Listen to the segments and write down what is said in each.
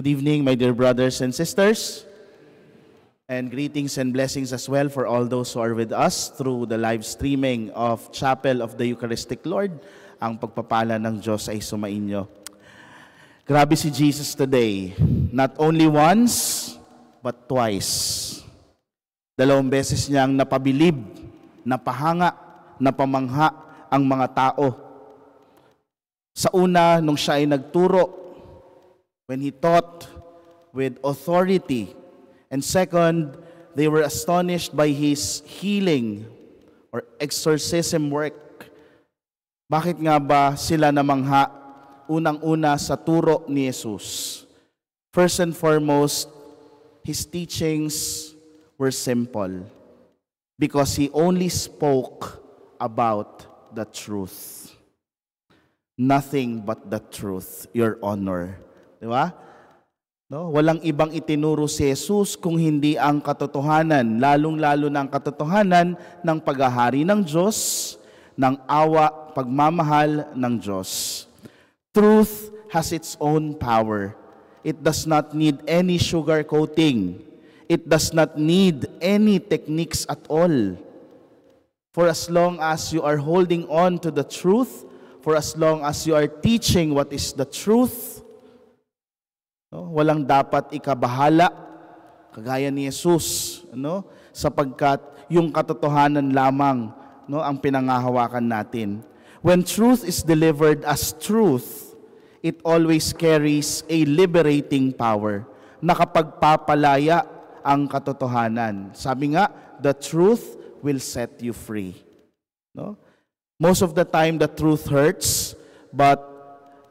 Good evening, my dear brothers and sisters, and greetings and blessings as well for all those who are with us through the live streaming of Chapel of the Eucharistic Lord. Ang pagpapala ng Diyos ay sumainyo. Grabe si Jesus today, not only once, but twice. Dalawang beses niyang napabilib, napahanga, napamangha ang mga tao. Sa una, nung siya ay nagturo, when he taught with authority. And second, they were astonished by his healing or exorcism work. Bakit nga ba sila namangha? Unang-una sa turo ni Jesus. First and foremost, his teachings were simple because he only spoke about the truth. Nothing but the truth, Your Honor. Di ba? No? Walang ibang itinuro si Jesus kung hindi ang katotohanan, lalong-lalo na ang katotohanan ng paghahari ng Diyos, ng awa, pagmamahal ng Diyos. Truth has its own power. It does not need any sugar coating. It does not need any techniques at all. For as long as you are holding on to the truth, for as long as you are teaching what is the truth, walang dapat ikabahala, kagaya ni Jesus, sapagkat yung katotohanan lamang ang pinangahawakan natin. When truth is delivered as truth, it always carries a liberating power. Nakapagpapalaya ang katotohanan. Sabi nga, the truth will set you free. Most of the time, the truth hurts, but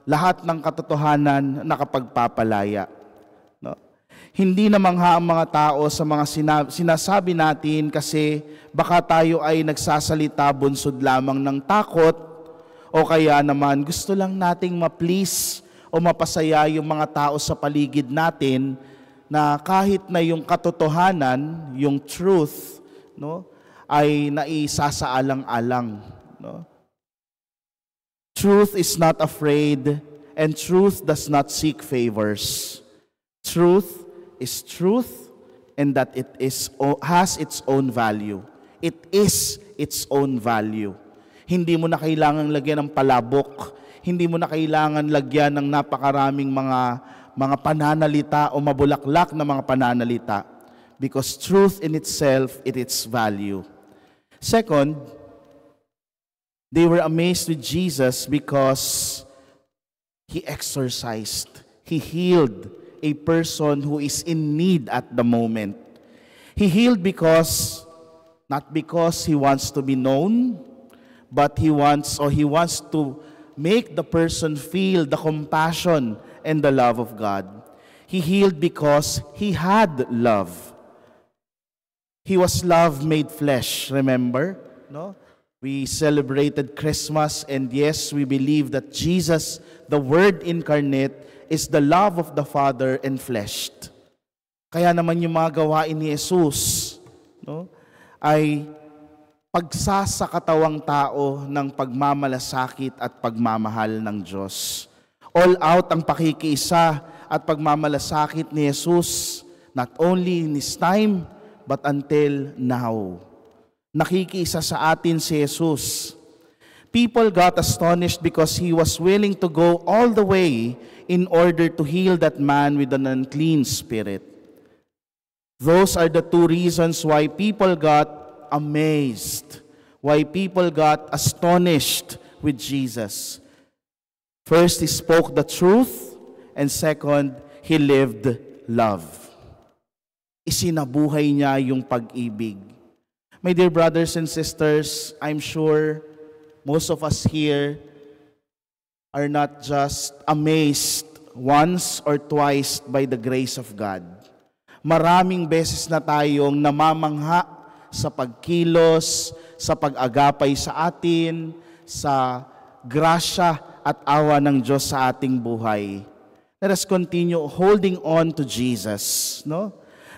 lahat ng katotohanan nakapagpapalaya. Hindi namangha ang mga tao sa mga sinasabi natin kasi baka tayo ay nagsasalita bunsod lamang ng takot o kaya naman gusto lang nating ma-please o mapasaya yung mga tao sa paligid natin na kahit na yung katotohanan, yung truth, ay naisasaalang-alang. Truth is not afraid, and truth does not seek favors. Truth is truth, and that it has its own value. It is its own value. Hindi mo na kailangang lagyan ng palabok. Hindi mo na kailangan lagyan ng napakaraming mga pananalita o mabulaklak na mga pananalita. Because truth in itself, it its value. Second, they were amazed with Jesus because he exorcised, he healed a person who is in need at the moment. He healed not because he wants to be known, but he wants to make the person feel the compassion and the love of God. He healed because he had love. He was love made flesh, remember? We celebrated Christmas, and yes, we believe that Jesus, the Word incarnate, is the love of the Father enfleshed. Kaya naman yung mga gawain ni Jesus ay pagsasakatawang tao ng pagmamalasakit at pagmamahal ng Diyos. All out ang pakikiisa at pagmamalasakit ni Jesus, not only in His time, but until now. Nakikiisa sa atin si Jesus. People got astonished because He was willing to go all the way in order to heal that man with an unclean spirit. Those are the two reasons why people got amazed, why people got astonished with Jesus. First, He spoke the truth, and second, He lived love. Isinabuhay niya yung pag-ibig. My dear brothers and sisters, I'm sure most of us here are not just amazed once or twice by the grace of God. Maraming beses na tayong namamangha sa pagkilos, sa pag-agapay sa atin, sa grasya at awa ng Diyos sa ating buhay. Let us continue holding on to Jesus.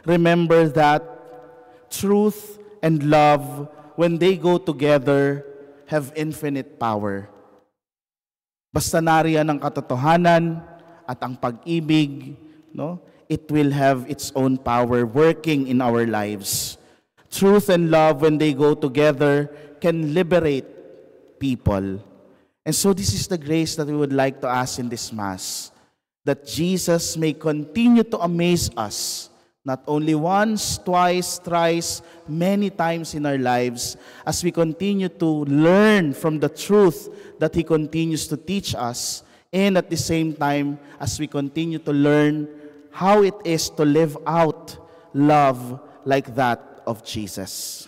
Remember that truth and love, when they go together, have infinite power. Basta nariyan ang katotohanan at ang pag-ibig, no, it will have its own power working in our lives. Truth and love, when they go together, can liberate people. And so this is the grace that we would like to ask in this Mass, that Jesus may continue to amaze us, not only once, twice, thrice, many times in our lives, as we continue to learn from the truth that He continues to teach us, and at the same time, as we continue to learn how it is to live out love like that of Jesus.